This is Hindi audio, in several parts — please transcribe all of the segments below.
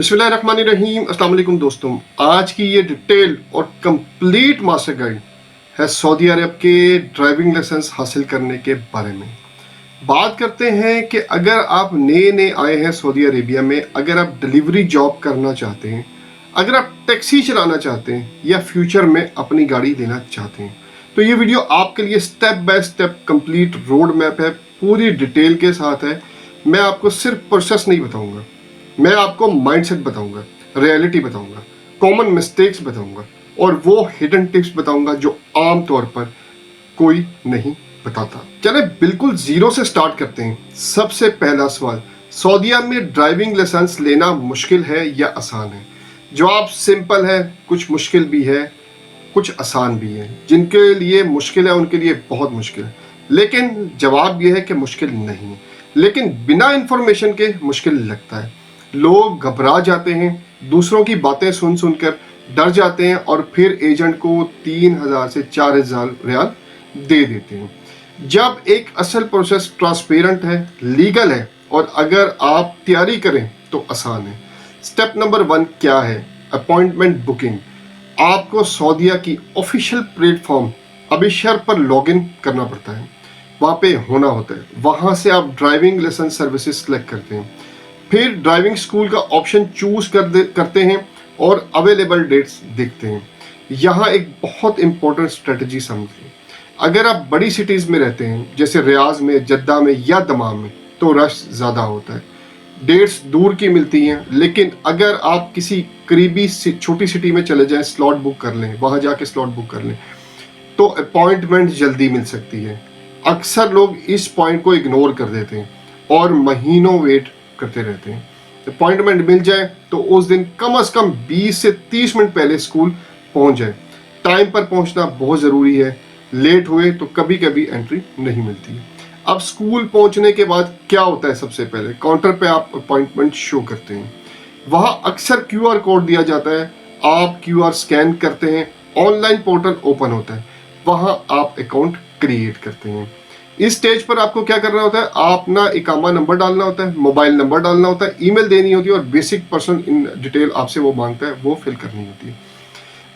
बिस्मिल्लाहिर्रहमानिर्रहीम। अस्सलाम वालेकुम दोस्तों, आज की ये डिटेल और कंप्लीट मास्टर गाइड है सऊदी अरब के ड्राइविंग लाइसेंस हासिल करने के बारे में। बात करते हैं कि अगर आप नए नए आए हैं सऊदी अरेबिया में, अगर आप डिलीवरी जॉब करना चाहते हैं, अगर आप टैक्सी चलाना चाहते हैं या फ्यूचर में अपनी गाड़ी लेना चाहते हैं, तो ये वीडियो आपके लिए step by step complete road map है, पूरी डिटेल के साथ है। मैं आपको सिर्फ प्रोसेस नहीं बताऊंगा, मैं आपको माइंडसेट बताऊंगा, रियलिटी बताऊंगा, कॉमन मिस्टेक्स बताऊंगा और वो हिडन टिप्स बताऊंगा जो आम तौर पर कोई नहीं बताता। चले बिल्कुल जीरो से स्टार्ट करते हैं। सबसे पहला सवाल, सऊदीया में ड्राइविंग लाइसेंस लेना मुश्किल है या आसान है? जवाब सिंपल है, कुछ मुश्किल भी है, कुछ आसान भी है। जिनके लिए मुश्किल है उनके लिए बहुत मुश्किल है, लेकिन जवाब यह है कि मुश्किल नहीं है, लेकिन बिना इंफॉर्मेशन के मुश्किल लगता है। लोग घबरा जाते हैं, दूसरों की बातें सुन सुनकर डर जाते हैं और फिर एजेंट को 3,000 से 4,000 रियाल दे देते हैं। जब एक असल प्रोसेस ट्रांसपेरेंट है, लीगल है और अगर आप तैयारी करें तो आसान है। स्टेप नंबर 1 क्या है? Appointment booking. आपको सऊदीया की ऑफिशियल प्लेटफॉर्म अबिशर पर लॉगिन करना पड़ता है, वहाँ पे होना होता है। वहाँ से आप ड्राइविंग लाइसेंस सर्विसेज सेलेक्ट करते हैं, फिर ड्राइविंग स्कूल का ऑप्शन चूज करते हैं और अवेलेबल डेट्स देखते हैं। यहाँ एक बहुत इंपॉर्टेंट स्ट्रेटजी समझिए। अगर आप बड़ी सिटीज़ में रहते हैं जैसे रियाज में, जद्दा में या दमाम में, तो रश ज़्यादा होता है, डेट्स दूर की मिलती हैं। लेकिन अगर आप किसी करीबी छोटी सिटी में चले जाएं, स्लॉट बुक कर लें, वहाँ जाके स्लॉट बुक कर लें, तो अपॉइंटमेंट जल्दी मिल सकती है। अक्सर लोग इस पॉइंट को इग्नोर कर देते हैं और महीनों वेट करते रहते हैं। अपॉइंटमेंट मिल जाए तो उस दिन कम से कम 20 से 30 मिनट पहले स्कूल पहुंच जाए। टाइम पर पहुंचना बहुत ज़रूरी है, लेट हुए तो कभी कभी एंट्री नहीं मिलती है। अब स्कूल पहुंचने के बाद क्या होता है? सबसे पहले काउंटर पे आप अपॉइंटमेंट शो करते हैं, वहां अक्सर QR कोड दिया जाता है। आप QR स्कैन करते हैं, ऑनलाइन पोर्टल ओपन होता है, वहां आप अकाउंट क्रिएट करते हैं। इस स्टेज पर आपको क्या करना होता है? आप ना इकामा नंबर डालना होता है, मोबाइल नंबर डालना होता है, ईमेल देनी होती है और बेसिक पर्सन इन डिटेल आपसे वो मांगता है, वो फिल करनी होती है।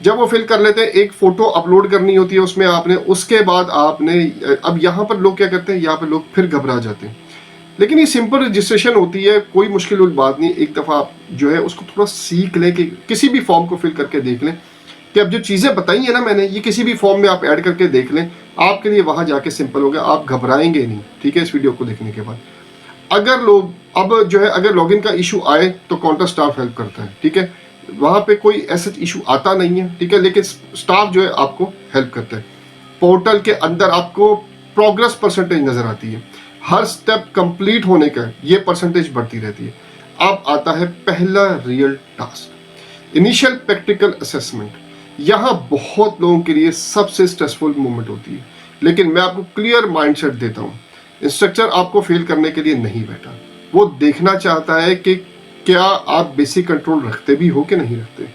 जब वो फिल कर लेते हैं, एक फोटो अपलोड करनी होती है उसमें आपने। उसके बाद आपने, अब यहाँ पर लोग क्या करते हैं, यहाँ पर लोग फिर घबरा जाते हैं, लेकिन ये सिंपल रजिस्ट्रेशन होती है, कोई मुश्किल बात नहीं। एक दफ़ा आप जो है उसको थोड़ा सीख लें, कि किसी भी फॉर्म को फिल करके देख लें कि अब जो चीज़ें बताई हैं ना मैंने, ये किसी भी फॉर्म में आप ऐड करके देख लें, आपके लिए वहाँ जाके सिंपल हो गया, आप घबराएंगे नहीं। ठीक है, इस वीडियो को देखने के बाद अगर लोग अब जो है, अगर लॉगिन का इशू आए तो काउंटर स्टाफ हेल्प करता है। ठीक है, वहाँ पे कोई ऐसा इशू आता नहीं है, ठीक है, लेकिन स्टाफ जो है आपको हेल्प करता है। पोर्टल के अंदर आपको प्रोग्रेस परसेंटेज नज़र आती है, हर स्टेप कंप्लीट होने का ये परसेंटेज बढ़ती रहती है। अब आता है पहला real task, initial practical assessment. यहाँ बहुत लोगों के लिए सबसे स्ट्रेसफुल मोमेंट होती है, लेकिन मैं आपको क्लियर माइंडसेट देता हूँ। इंस्ट्रक्टर आपको फेल करने के लिए नहीं बैठा, वो देखना चाहता है कि क्या आप बेसिक कंट्रोल रखते भी हो कि नहीं रखते,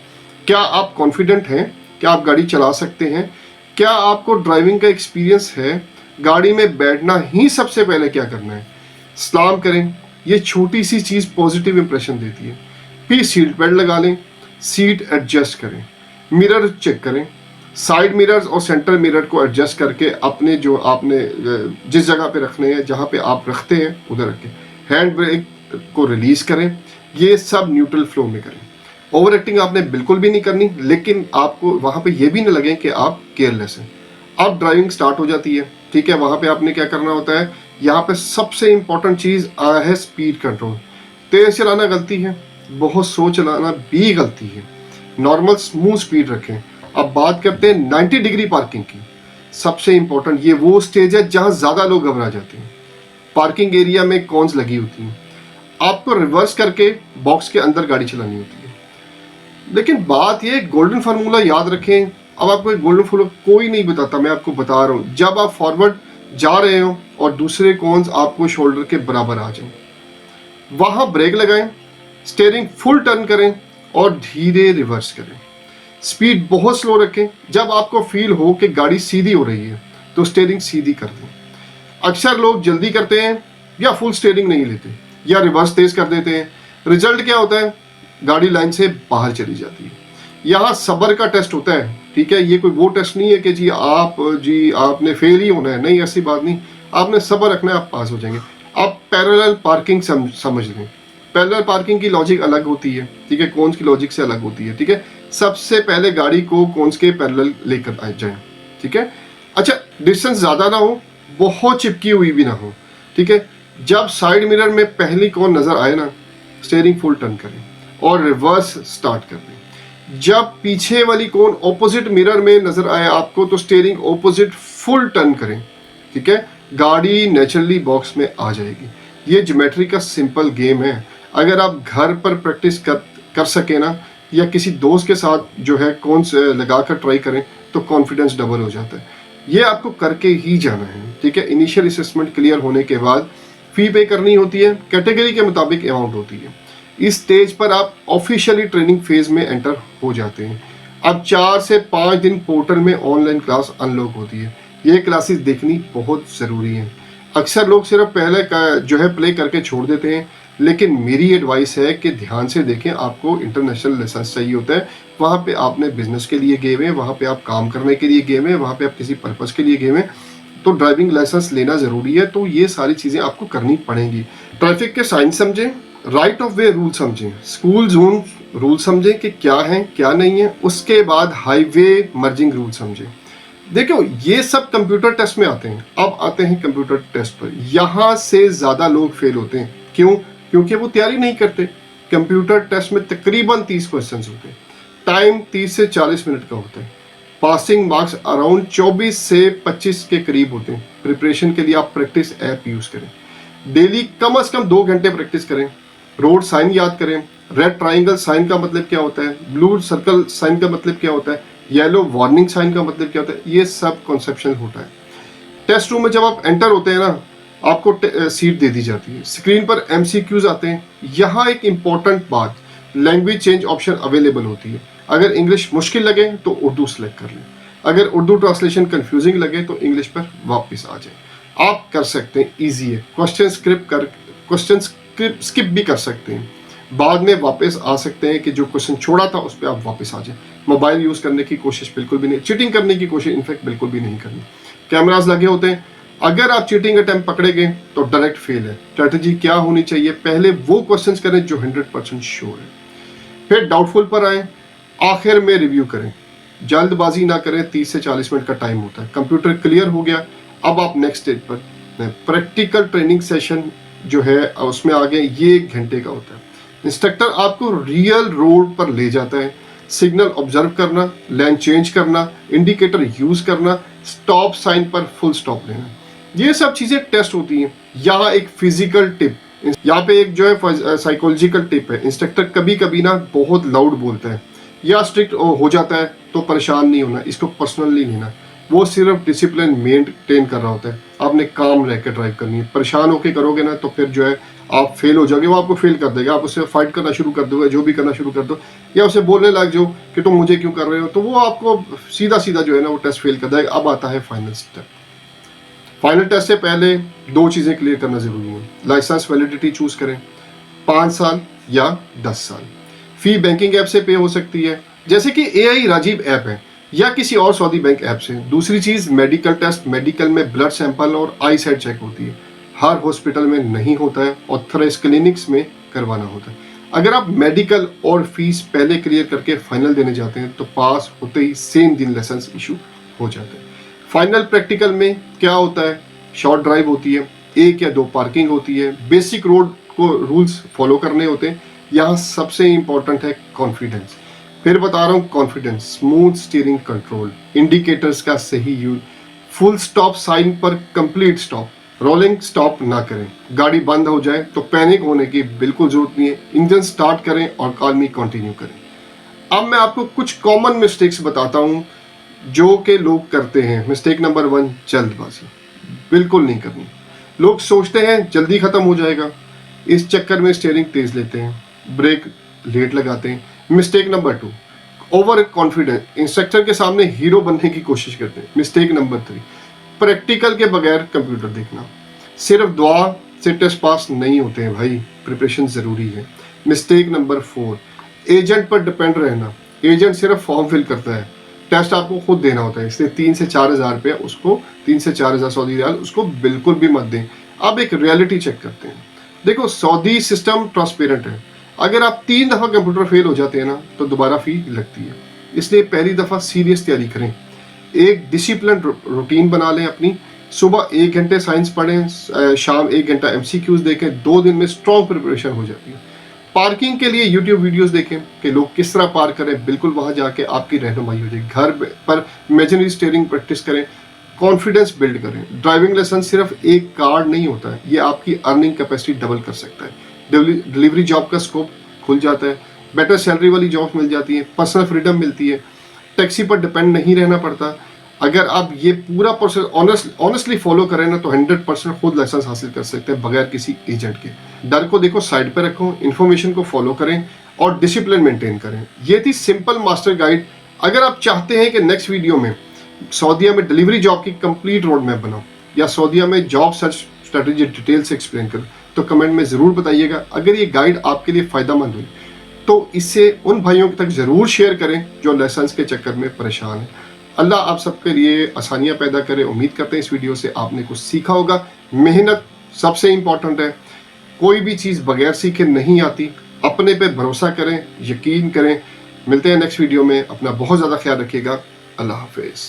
क्या आप कॉन्फिडेंट हैं, क्या आप गाड़ी चला सकते हैं, क्या आपको ड्राइविंग का एक्सपीरियंस है, गाड़ी में बैठना ही सबसे पहले क्या करना है, सलाम करें। ये छोटी सी चीज़ पॉजिटिव इंप्रेशन देती है। फिर सीट बेल्ट लगा लें, सीट एडजस्ट करें, मिरर चेक करें, साइड मिरर्स और सेंटर मिरर को एडजस्ट करके अपने जो आपने जिस जगह पे रखने हैं, जहाँ पे आप रखते हैं उधर रखें। हैंड ब्रेक को रिलीज करें, ये सब न्यूट्रल फ्लो में करें। ओवर एक्टिंग आपने बिल्कुल भी नहीं करनी, लेकिन आपको वहाँ पे ये भी नहीं लगे कि आप केयरलेस हैं। अब ड्राइविंग स्टार्ट हो जाती है। ठीक है, वहाँ पे आपने क्या करना होता है, यहाँ पे सबसे इंपॉर्टेंट चीज़ है स्पीड कंट्रोल। तेज़ चलाना गलती है, बहुत स्लो चलाना भी गलती है। नॉर्मल स्मूथ स्पीड रखें। अब बात करते हैं 90 डिग्री पार्किंग की। सबसे इंपॉर्टेंट, ये वो स्टेज है जहाँ ज़्यादा लोग घबरा जाते हैं। पार्किंग एरिया में कॉन्स लगी होती हैं, आपको रिवर्स करके बॉक्स के अंदर गाड़ी चलानी होती है। लेकिन बात ये, गोल्डन फार्मूला याद रखें। अब आपको एक गोल्डन फार्मूला कोई नहीं बताता, मैं आपको बता रहा हूँ। जब आप फॉरवर्ड जा रहे हो और दूसरे कॉन्स आपको शोल्डर के बराबर आ जाएं, वहाँ ब्रेक लगाएं, स्टीयरिंग फुल टर्न करें और धीरे रिवर्स करें। स्पीड बहुत स्लो रखें। जब आपको फील हो कि गाड़ी सीधी हो रही है तो स्टीयरिंग सीधी कर दें। अक्सर लोग जल्दी करते हैं या फुल स्टीयरिंग नहीं लेते या रिवर्स तेज कर देते हैं। रिजल्ट क्या होता है? गाड़ी लाइन से बाहर चली जाती है। यहाँ सब्र का टेस्ट होता है, ठीक है। ये कोई वो टेस्ट नहीं है कि जी आपने फेल ही होना है, नहीं, ऐसी बात नहीं। आपने सब्र रखना है, आप पास हो जाएंगे। आप पैरेलल पार्किंग समझ लें। पैरेलल पार्किंग की लॉजिक अलग होती है, ठीक है, कौन की लॉजिक से अलग होती है, ठीक है। सबसे पहले गाड़ी को कौन के पैरेलल लेकर आ जाए, ठीक है। अच्छा, डिस्टेंस ज़्यादा ना हो, बहुत चिपकी हुई भी ना हो, ठीक है। जब साइड मिरर में पहली कौन नज़र आए ना, स्टीयरिंग फुल टर्न करें और रिवर्स स्टार्ट कर दें। जब पीछे वाली कौन ऑपोजिट मिरर में नज़र आए आपको, तो स्टीयरिंग ऑपोजिट फुल टर्न करें, ठीक है। गाड़ी नेचुरली बॉक्स में आ जाएगी। ये ज्योमेट्री का सिंपल गेम है। अगर आप घर पर प्रैक्टिस कर सके ना, या किसी दोस्त के साथ जो है कौन से लगा कर ट्राई करें, तो कॉन्फिडेंस डबल हो जाता है। ये आपको करके ही जाना है, ठीक है। इनिशियल असेसमेंट क्लियर होने के बाद फी पे करनी होती है, कैटेगरी के मुताबिक अमाउंट होती है। इस स्टेज पर आप ऑफिशियली ट्रेनिंग फेज में एंटर हो जाते हैं। अब 4 से 5 दिन पोर्टल में ऑनलाइन क्लास अनलॉक होती है। ये क्लासेस देखनी बहुत ज़रूरी है। अक्सर लोग सिर्फ पहले जो है प्ले करके छोड़ देते हैं, लेकिन मेरी एडवाइस है कि ध्यान से देखें। आपको इंटरनेशनल लाइसेंस चाहिए होता है। वहाँ पे आपने बिजनेस के लिए गए हुए हैं, वहाँ पे आप काम करने के लिए गए हुए हैं, वहाँ पे आप किसी पर्पज़ के लिए गए हुए हैं, तो ड्राइविंग लाइसेंस लेना ज़रूरी है। तो ये सारी चीज़ें आपको करनी पड़ेंगी। ट्रैफिक के साइन समझें, राइट ऑफ वे रूल समझें, स्कूल जोन रूल समझें कि क्या है क्या नहीं है। उसके बाद हाईवे मर्जिंग रूल समझें। देखो, ये सब कंप्यूटर टेस्ट में आते हैं। अब आते हैं कंप्यूटर टेस्ट पर। यहाँ से ज़्यादा लोग फेल होते हैं। क्यों? क्योंकि वो तैयारी नहीं करते। कंप्यूटर टेस्ट में तकरीबन 30 क्वेश्चंस होते हैं। टाइम 30 से 40 मिनट का होता है। पासिंग मार्क्स अराउंड 24 से 25 के करीब होते हैं। प्रिपरेशन के लिए आप प्रैक्टिस ऐप यूज़ करें। डेली कम से कम 2 घंटे प्रैक्टिस करें। रोड साइन याद करें। रेड ट्राइंगल साइन का मतलब क्या होता है, ब्लू सर्कल साइन का मतलब क्या होता है, येलो वार्निंग साइन का मतलब क्या होता है, ये सब कॉन्सेप्शन होता है। टेस्ट रूम में जब आप एंटर होते हैं ना, आपको सीट दे दी जाती है। स्क्रीन पर एमसीक्यूज आते हैं। यहाँ एक इम्पॉर्टेंट बात, लैंग्वेज चेंज ऑप्शन अवेलेबल होती है। अगर इंग्लिश मुश्किल लगे तो उर्दू सेलेक्ट कर लें। अगर उर्दू ट्रांसलेशन कंफ्यूजिंग लगे तो इंग्लिश पर वापस आ जाए। आप कर सकते हैं, ईजी है। क्वेश्चन स्किप भी कर सकते हैं। बाद में वापस आ सकते हैं कि जो क्वेश्चन छोड़ा था उस पर आप वापस आ जाए। मोबाइल यूज़ करने की कोशिश बिल्कुल भी नहीं, चीटिंग करने की कोशिश इनफैक्ट बिल्कुल भी नहीं करनी। कैमरास लगे होते हैं। अगर आप चीटिंग अटेम्प्ट पकड़े गए तो डायरेक्ट फेल है। स्ट्रेटजी क्या होनी चाहिए, पहले वो क्वेश्चंस करें जो 100% श्योर है, फिर डाउटफुल पर आए, आखिर में रिव्यू करें। जल्दबाजी ना करें। 30 से 40 मिनट का टाइम होता है। कंप्यूटर क्लियर हो गया, अब आप नेक्स्ट स्टेज पर प्रैक्टिकल ट्रेनिंग सेशन जो है उसमें आ गए। ये 1 घंटे का होता है। इंस्ट्रक्टर आपको रियल रोड पर ले जाता है। सिग्नल ऑब्जर्व करना, लेन चेंज करना, इंडिकेटर यूज करना, स्टॉप साइन पर फुल स्टॉप लेना, ये सब चीजें टेस्ट होती हैं। यहाँ एक फिजिकल टिप, यहाँ पे एक जो है साइकोलॉजिकल टिप है। इंस्ट्रक्टर कभी कभी ना बहुत लाउड बोलता है या स्ट्रिक्ट हो जाता है, तो परेशान नहीं होना, इसको पर्सनली लेना। वो सिर्फ डिसिप्लिन मेंटेन कर रहा होता है। आपने काम रह कर ड्राइव करनी है। परेशान होकर करोगे ना तो फिर जो है आप फेल हो जाओगे। वो आपको फेल कर देगा। आप उससे फाइट करना शुरू कर दोगे, जो भी करना शुरू कर दो, या उसे बोलने लग जाओ कि तुम मुझे क्यों कर रहे हो, तो वो आपको सीधा सीधा जो है ना वो टेस्ट फेल कर देगा। अब आता है फाइनल स्टेप। फाइनल टेस्ट से पहले 2 चीज़ें क्लियर करना जरूरी है। लाइसेंस वैलिडिटी चूज करें, 5 साल या 10 साल। फी बैंकिंग ऐप से पे हो सकती है, जैसे कि AI राजीव ऐप है, या किसी और सऊदी बैंक ऐप से। दूसरी चीज़ मेडिकल टेस्ट। मेडिकल में ब्लड सैंपल और आई साइट चेक होती है। हर हॉस्पिटल में नहीं होता है, ऑथराइज क्लिनिक्स में करवाना होता है। अगर आप मेडिकल और फीस पहले क्लियर करके फाइनल देने जाते हैं तो पास होते ही सेम दिन लाइसेंस इशू हो जाता है। फाइनल प्रैक्टिकल में क्या होता है, शॉर्ट ड्राइव होती है, 1 या 2 पार्किंग होती है, बेसिक रोड को रूल्स फॉलो करने होते हैं। यहाँ सबसे इंपॉर्टेंट है कॉन्फिडेंस। फिर बता रहा हूँ, confidence, smooth steering control, indicators का सही यूज, फुल स्टॉप साइन पर कंप्लीट स्टॉप, रोलिंग स्टॉप ना करें। गाड़ी बंद हो जाए तो पैनिक होने की बिल्कुल जरूरत नहीं है। इंजन स्टार्ट करें और कॉल कंटिन्यू करें। अब मैं आपको कुछ कॉमन मिस्टेक्स बताता हूँ जो कि लोग करते हैं। मिस्टेक नंबर 1, जल्दबाजी बिल्कुल नहीं करनी। लोग सोचते हैं जल्दी खत्म हो जाएगा, इस चक्कर में स्टीयरिंग तेज लेते हैं, ब्रेक लेट लगाते हैं। Mistake number 2, over confidence, instructor के सामने हीरो बनने की कोशिश करते हैं। मिस्टेक नंबर 3, प्रैक्टिकल के बगैर कंप्यूटर देखना। सिर्फ दुआ से टेस्ट पास नहीं होते हैं भाई, प्रिपरेशन ज़रूरी है। मिस्टेक नंबर 4, एजेंट पर डिपेंड रहना, एजेंट सिर्फ फॉर्म फिल करता है, टेस्ट आपको खुद देना होता है, इसलिए 3 से 4 हज़ार रुपया उसको, 3 से 4 हज़ार सऊदी रियाल उसको बिल्कुल भी मत दें। अब एक रियलिटी चेक करते हैं। देखो सऊदी सिस्टम ट्रांसपेरेंट है, अगर आप 3 दफ़ा कंप्यूटर फेल हो जाते हैं ना तो दोबारा फी लगती है, इसलिए पहली दफ़ा सीरियस तैयारी करें, एक डिसिप्लिन रूटीन बना लें अपनी, सुबह 1 घंटे साइंस पढ़ें, शाम 1 घंटा MCQs देखें, 2 दिन में स्ट्रॉन्ग प्रिपरेशन हो जाती है। पार्किंग के लिए यूट्यूब वीडियोस देखें कि लोग किस तरह पार्क करें, बिल्कुल वहां जाके आपकी रहनुमाई हो जाएगी। घर पर इमेजिनरी स्टीयरिंग प्रैक्टिस करें, कॉन्फिडेंस बिल्ड करें। ड्राइविंग लेसन सिर्फ एक कार्ड नहीं होता है, ये आपकी अर्निंग कैपेसिटी डबल कर सकता है। डिलीवरी जॉब का स्कोप खुल जाता है, बेटर सैलरी वाली जॉब मिल जाती है, पर्सनल फ्रीडम मिलती है, टैक्सी पर डिपेंड नहीं रहना पड़ता। अगर आप ये पूरा प्रोसेस ऑनेस्टली फॉलो करें ना तो 100% खुद लाइसेंस हासिल कर सकते हैं बगैर किसी एजेंट के। डर को देखो साइड पे रखो, इन्फॉर्मेशन को फॉलो करें और डिसिप्लिन मेंटेन करें। ये थी सिंपल मास्टर गाइड। अगर आप चाहते हैं कि नेक्स्ट वीडियो में सऊदीया में डिलीवरी जॉब की कंप्लीट रोड मैप बनाऊं या सऊदीया में जॉब सर्च स्ट्रेटेजी डिटेल से एक्सप्लेन करूं तो कमेंट में ज़रूर बताइएगा। अगर ये गाइड आपके लिए फ़ायदेमंद हुई तो इससे उन भाइयों तक ज़रूर शेयर करें जो लाइसेंस के चक्कर में परेशान हैं। अल्लाह आप सबके लिए आसानियां पैदा करे। उम्मीद करते हैं इस वीडियो से आपने कुछ सीखा होगा। मेहनत सबसे इम्पॉर्टेंट है, कोई भी चीज़ बगैर सीखे नहीं आती। अपने पे भरोसा करें, यकीन करें। मिलते हैं नेक्स्ट वीडियो में, अपना बहुत ज़्यादा ख्याल रखिएगा। अल्लाह हाफिज़।